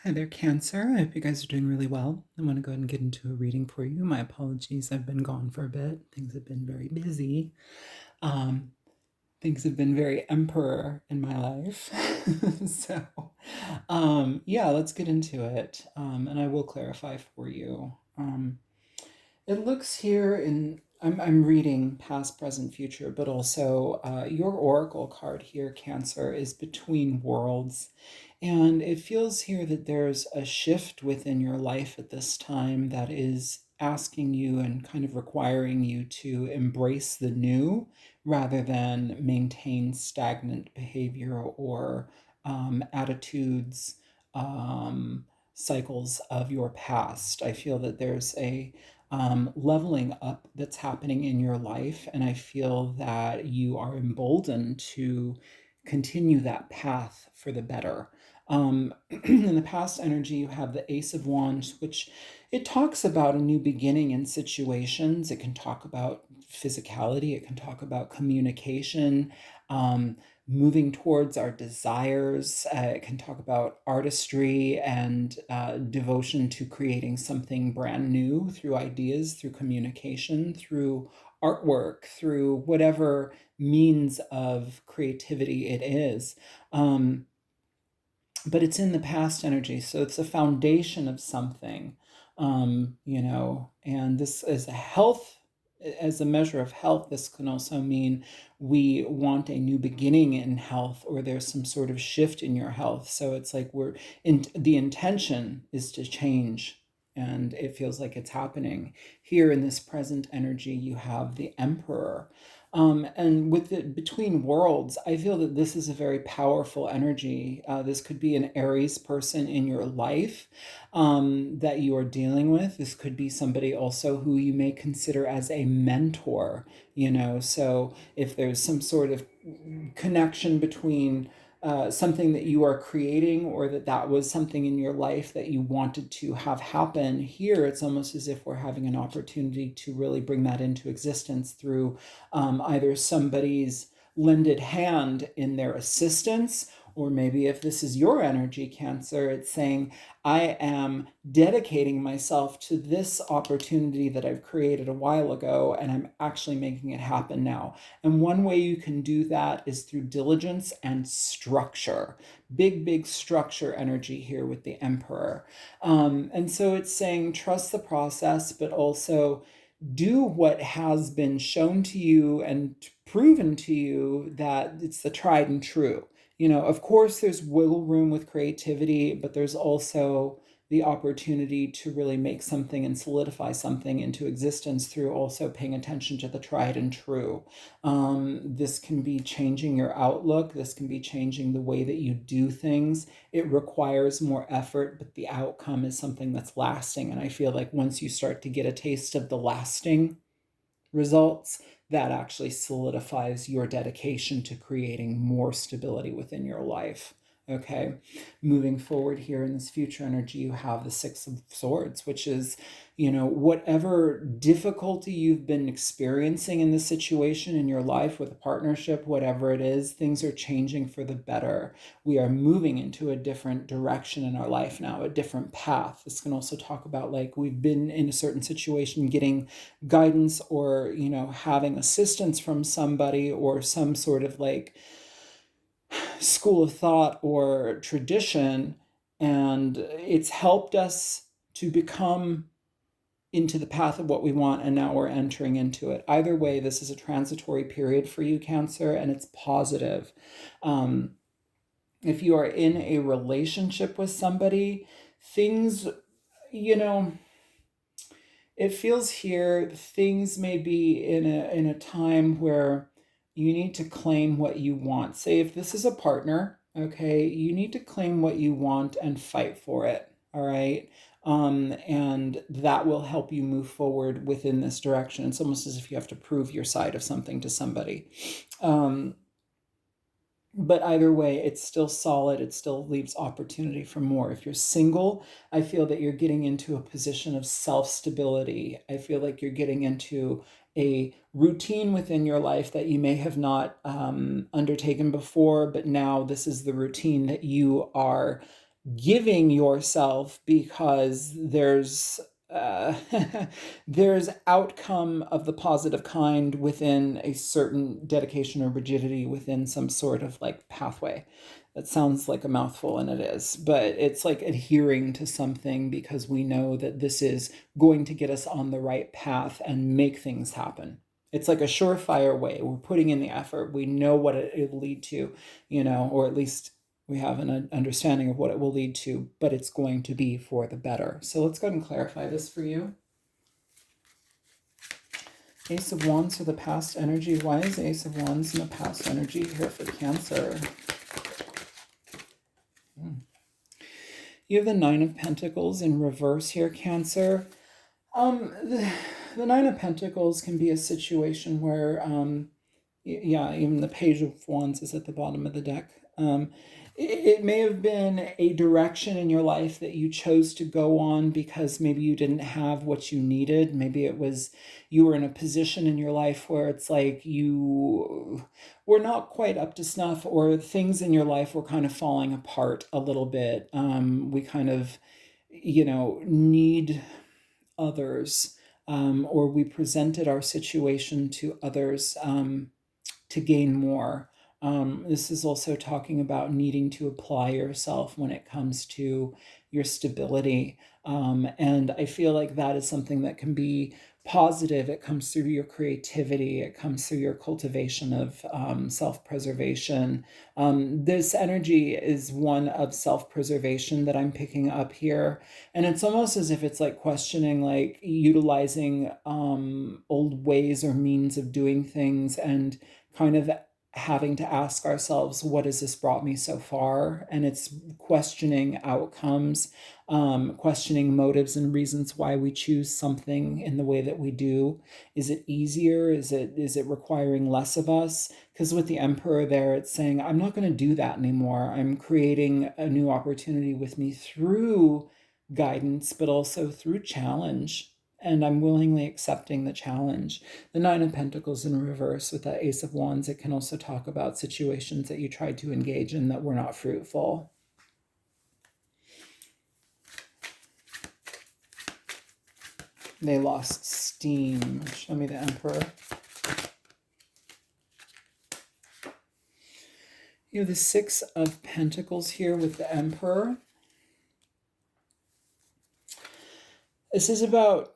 Hi there, Cancer. I hope you guys are doing really well. I want to go ahead and get into a reading for you. My apologies, I've been gone for a bit. Things have been very busy. Um, Things have been very emperor in my life. So, yeah, let's get into it. And I will clarify for you. It looks here I'm reading past, present, future, but also your oracle card here, Cancer, is between worlds. And it feels here that there's a shift within your life at this time that is asking you and kind of requiring you to embrace the new rather than maintain stagnant behavior or attitudes, cycles of your past. I feel that there's a leveling up that's happening in your life, and I feel that you are emboldened to continue that path for the better. In the past energy, you have the Ace of Wands, which it talks about a new beginning in situations. It can talk about physicality. It can talk about communication, um, moving towards our desires. It can talk about artistry and devotion to creating something brand new through ideas, through communication, through artwork, through whatever means of creativity it is. But it's in the past energy, so it's a foundation of something, and this is a health. As a measure of health, this can also mean we want a new beginning in health, or there's some sort of shift in your health. So it's like the intention is to change, and it feels like it's happening. Here in this present energy, you have the Emperor. And with the between worlds, I feel that this is a very powerful energy. This could be an Aries person in your life that you are dealing with. This could be somebody also who you may consider as a mentor, So if there's some sort of connection between something that you are creating, or that was something in your life that you wanted to have happen, here it's almost as if we're having an opportunity to really bring that into existence through either somebody's lended hand in their assistance, or maybe if this is your energy, Cancer, it's saying, I am dedicating myself to this opportunity that I've created a while ago, and I'm actually making it happen now. And one way you can do that is through diligence and structure. Big, big structure energy here with the Emperor. And so it's saying, trust the process, but also do what has been shown to you and proven to you that it's the tried and true. Of course, there's wiggle room with creativity, but there's also the opportunity to really make something and solidify something into existence through also paying attention to the tried and true. This can be changing your outlook. This can be changing the way that you do things. It requires more effort, but the outcome is something that's lasting. And I feel like once you start to get a taste of the lasting results, that actually solidifies your dedication to creating more stability within your life. Okay, moving forward here in this future energy, you have the Six of Swords, which is, whatever difficulty you've been experiencing in this situation in your life with a partnership, whatever it is, things are changing for the better. We are moving into a different direction in our life now, a different path. This can also talk about like we've been in a certain situation, getting guidance or, having assistance from somebody or some sort of like school of thought or tradition, and it's helped us to become into the path of what we want, and now we're entering into it. Either way, this is a transitory period for you, Cancer, and it's positive. If you are in a relationship with somebody, things, you know it feels here things may be in a time where you need to claim what you want. Say if this is a partner, okay, you need to claim what you want and fight for it. All right. And that will help you move forward within this direction. It's almost as if you have to prove your side of something to somebody. But either way, it's still solid. It still leaves opportunity for more. If you're single, I feel that you're getting into a position of self stability. I feel like you're getting into a routine within your life that you may have not undertaken before, but now this is the routine that you are giving yourself because there's there's outcome of the positive kind within a certain dedication or rigidity within some sort of like pathway. That sounds like a mouthful, and it is, but it's like adhering to something because we know that this is going to get us on the right path and make things happen. It's like a surefire way. We're putting in the effort. We know what it will lead to, or at least we have an understanding of what it will lead to, but it's going to be for the better. So let's go ahead and clarify this for you. Ace of Wands for the past energy. Why is the Ace of Wands in the past energy here for Cancer? You have the Nine of Pentacles in reverse here, Cancer. The Nine of Pentacles can be a situation where, yeah, even the Page of Wands is at the bottom of the deck. It may have been a direction in your life that you chose to go on because maybe you didn't have what you needed. Maybe it was you were in a position in your life where it's like you were not quite up to snuff, or things in your life were kind of falling apart a little bit. We kind of, need others, or we presented our situation to others to gain more. This is also talking about needing to apply yourself when it comes to your stability. And I feel like that is something that can be positive. It comes through your creativity, it comes through your cultivation of self-preservation. This energy is one of self-preservation that I'm picking up here. And it's almost as if it's like questioning, like utilizing old ways or means of doing things, and kind of having to ask ourselves, what has this brought me so far? And it's questioning outcomes, questioning motives and reasons why we choose something in the way that we do. Is it easier? Is it requiring less of us? Because with the Emperor there, it's saying, I'm not going to do that anymore. I'm creating a new opportunity with me through guidance, but also through challenge. And I'm willingly accepting the challenge. The Nine of Pentacles in reverse with that Ace of Wands, it can also talk about situations that you tried to engage in that were not fruitful. They lost steam. Show me the Emperor. You have the Six of Pentacles here with the Emperor. This is about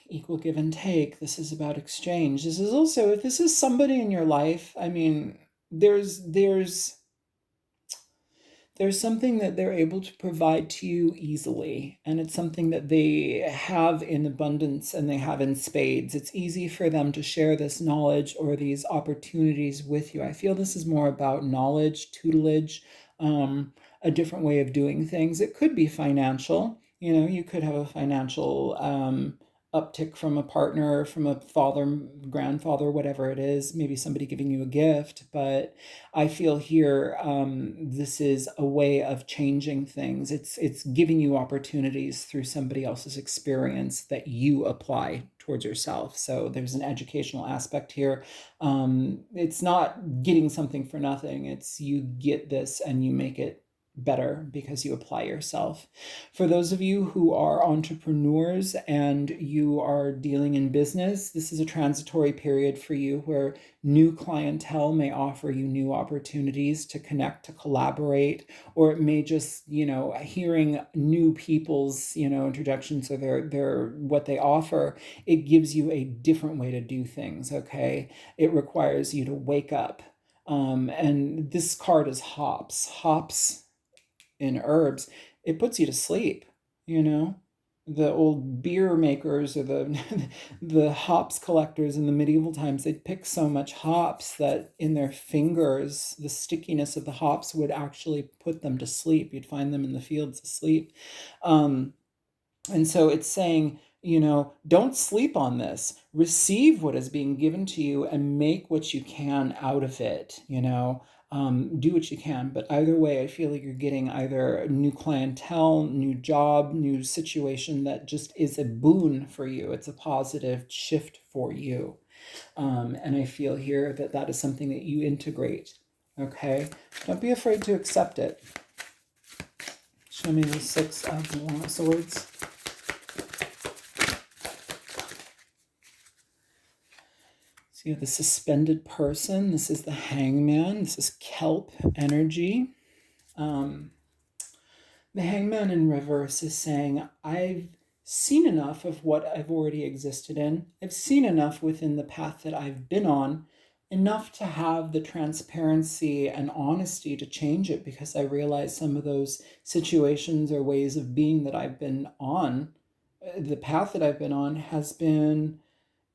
equal give and take. This is about exchange. This is also, if this is somebody in your life, I mean, there's something that they're able to provide to you easily, and it's something that they have in abundance and they have in spades. It's easy for them to share this knowledge or these opportunities with you. I feel this is more about knowledge, tutelage, a different way of doing things. It could be financial. You could have a financial uptick from a partner, from a father, grandfather, whatever it is, maybe somebody giving you a gift. But I feel here, this is a way of changing things. It's giving you opportunities through somebody else's experience that you apply towards yourself. So there's an educational aspect here. It's not getting something for nothing. It's you get this and you make it better because you apply yourself. For those of you who are entrepreneurs and you are dealing in business, this is a transitory period for you where new clientele may offer you new opportunities to connect, to collaborate, or it may just, hearing new people's, introductions or their what they offer, it gives you a different way to do things, okay? It requires you to wake up. And this card is hops. Hops in herbs, it puts you to sleep, the old beer makers or the the hops collectors in the medieval times, they'd pick so much hops that in their fingers the stickiness of the hops would actually put them to sleep. You'd find them in the fields asleep. And so it's saying, don't sleep on this. Receive what is being given to you and make what you can out of it, do what you can. But either way, I feel like you're getting either new clientele, new job, new situation that just is a boon for you. It's a positive shift for you. And I feel here that that is something that you integrate. Okay? Don't be afraid to accept it. Show me the Six of Swords. So you have the suspended person. This is the Hangman. This is kelp energy. The Hangman in reverse is saying, I've seen enough of what I've already existed in. I've seen enough within the path that I've been on, enough to have the transparency and honesty to change it, because I realize some of those situations or ways of being that I've been on, the path that I've been on, has been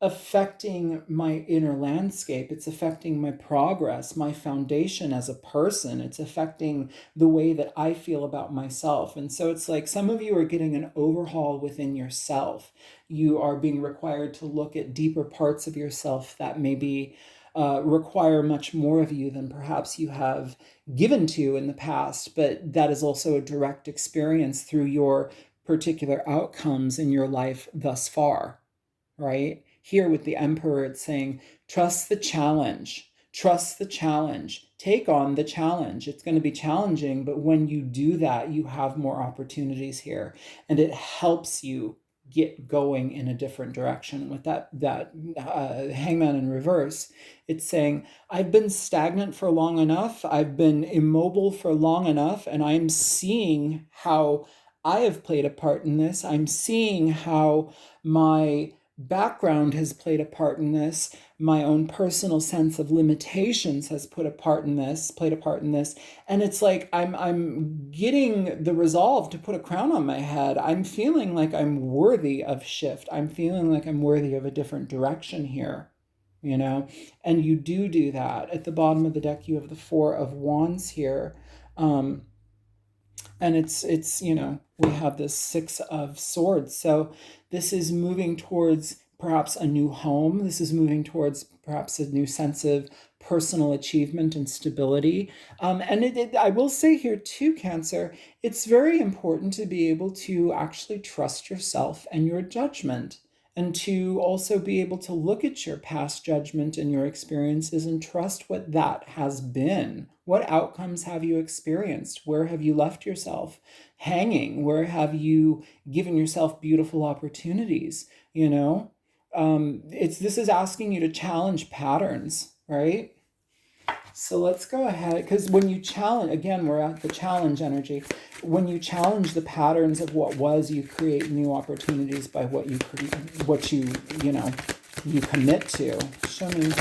affecting my inner landscape. It's affecting my progress, my foundation as a person. It's affecting the way that I feel about myself. And so it's like some of you are getting an overhaul within yourself. You are being required to look at deeper parts of yourself that maybe require much more of you than perhaps you have given to in the past. But that is also a direct experience through your particular outcomes in your life thus far, right? Here with the Emperor, it's saying, trust the challenge. Trust the challenge. Take on the challenge. It's going to be challenging, but when you do that, you have more opportunities here, and it helps you get going in a different direction. With that Hangman in reverse, it's saying, I've been stagnant for long enough. I've been immobile for long enough, and I'm seeing how I have played a part in this. I'm seeing how my background has played a part in this. My own personal sense of limitations has played a part in this. And it's like I'm getting the resolve to put a crown on my head. I'm feeling like I'm worthy of shift. I'm feeling like I'm worthy of a different direction here, you know? And you do that. At the bottom of the deck, you have the Four of Wands here. And it's we have this Six of Swords. So this is moving towards perhaps a new home. This is moving towards perhaps a new sense of personal achievement and stability. And I will say here too, Cancer, it's very important to be able to actually trust yourself and your judgment, and to also be able to look at your past judgment and your experiences and trust what that has been. What outcomes have you experienced? Where have you left yourself hanging? Where have you given yourself beautiful opportunities? This is asking you to challenge patterns, right? So let's go ahead, because when you challenge, again, we're at the challenge energy. When you challenge the patterns of what was, you create new opportunities by what you commit to. Show me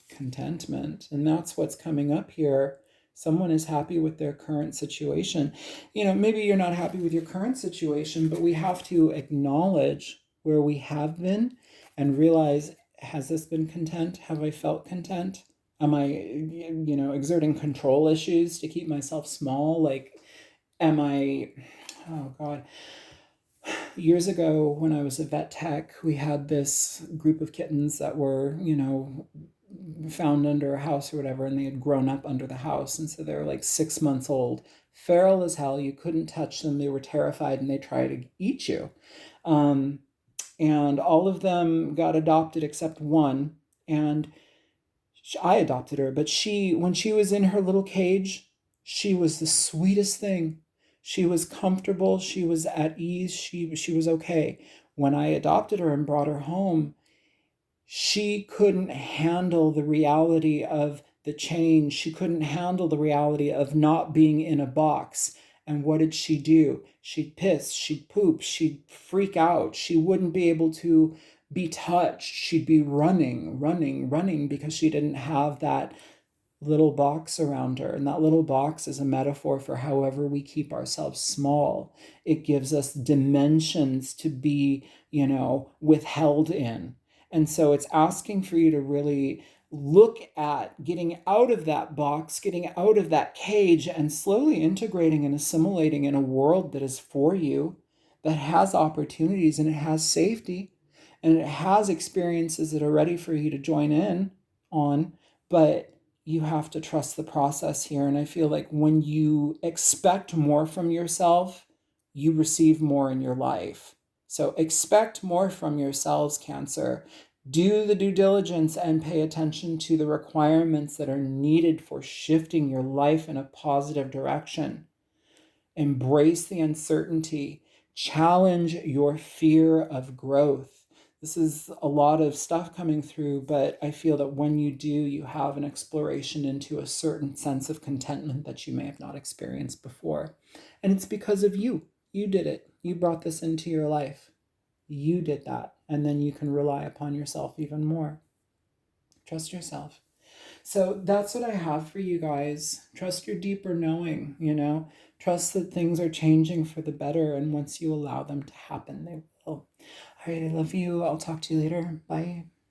contentment. And that's what's coming up here. Someone is happy with their current situation. Maybe you're not happy with your current situation, but we have to acknowledge where we have been and realize, has this been content? Have I felt content? Am I, exerting control issues to keep myself small? Like, am I, oh God. Years ago, when I was a vet tech, we had this group of kittens that were, found under a house or whatever, and they had grown up under the house. And so they were like 6 months old, feral as hell. You couldn't touch them. They were terrified, and they tried to eat you. And all of them got adopted except one. And I adopted her, but when she was in her little cage, she was the sweetest thing. She was comfortable. She was at ease. She was okay. When I adopted her and brought her home, she couldn't handle the reality of the change. She couldn't handle the reality of not being in a box. And what did she do? She'd piss, she'd poop, she'd freak out. She wouldn't be able to be touched. She'd be running because she didn't have that little box around her. And that little box is a metaphor for however we keep ourselves small. It gives us dimensions to be, withheld in. And so it's asking for you to really look at getting out of that box, getting out of that cage, and slowly integrating and assimilating in a world that is for you, that has opportunities, and it has safety, and it has experiences that are ready for you to join in on. But you have to trust the process here. And I feel like when you expect more from yourself, you receive more in your life. So expect more from yourselves, Cancer. Do the due diligence and pay attention to the requirements that are needed for shifting your life in a positive direction. Embrace the uncertainty. Challenge your fear of growth. This is a lot of stuff coming through, but I feel that when you do, you have an exploration into a certain sense of contentment that you may have not experienced before. And it's because of you. You did it. You brought this into your life. You did that. And then you can rely upon yourself even more. Trust yourself. So that's what I have for you guys. Trust your deeper knowing, Trust that things are changing for the better. And once you allow them to happen, they will. All right, I love you. I'll talk to you later. Bye.